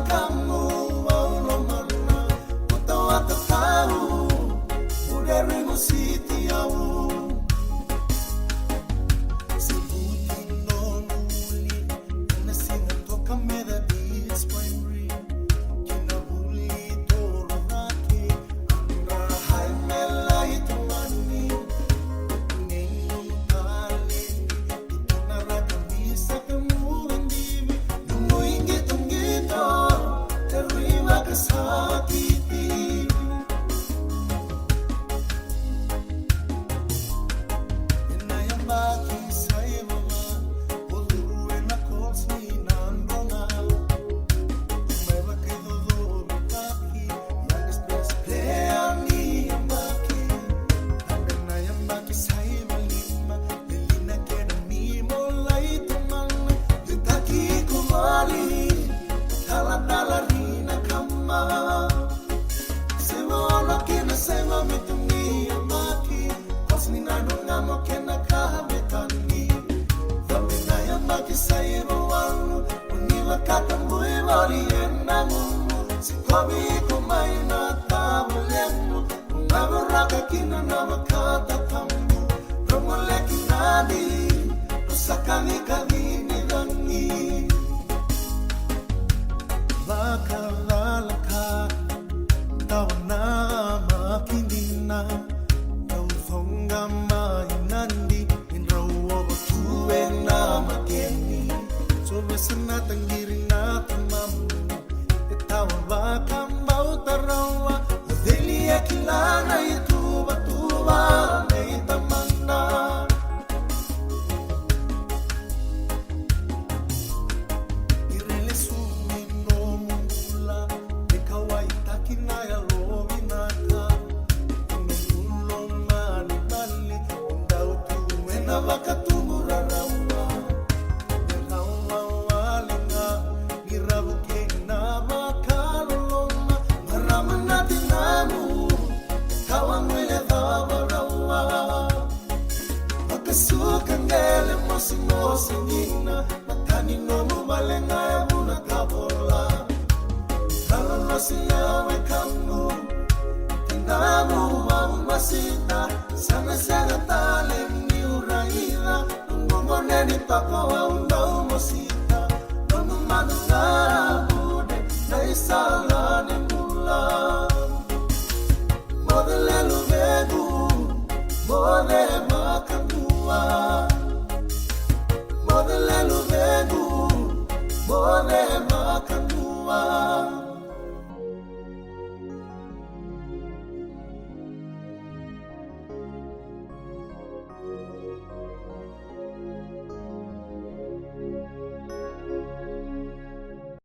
kamu au lo mana Kutau atau tahu Udari musiti au Sebutin no nuli Kena singa toka meda di esprimri Kina huli toro haki Andra hai mela itu mani Nengun kali Itu naraka bisa kemuran divi Nungu ingi tunggito Terima kesakiti Baki saya mama, uluru ena kosi nandonga. Meva que todo mi baki, yang express leani yang baki. Andana yang baki saya malima, lelina kena mi mulai teman. Yutaki kumali, tala rina kama. Sewa ona kena sewa metungi yang baki, kos ni nandonga mo kena Kisaibu wangu Uniwa katambui wali enangu Sikobi kumai na tabu lemu Ungaburaka kina na wakata kambu Romole kinadi Nusakani kadini gangi Laka lalaka Tawana makindina Kau thonga mainandi Inrawa batue na mageni Sobe sana tanggiri na tamamu Itawa baka mau tarawa Adeli akilana ituba tuba Neitamana Irele sumino mungula Ikawa itaki na ya lobi naka Inunulo mali mali Indau tuwe na baka tumura rawa Sukangele mosi nina Matani nomu malenga ya muna kabola Kala nasi yawe kamu Tinamu mamu masita Sana sana tale ni uraida Nungongo neni pako wa undau mosita Nomu manu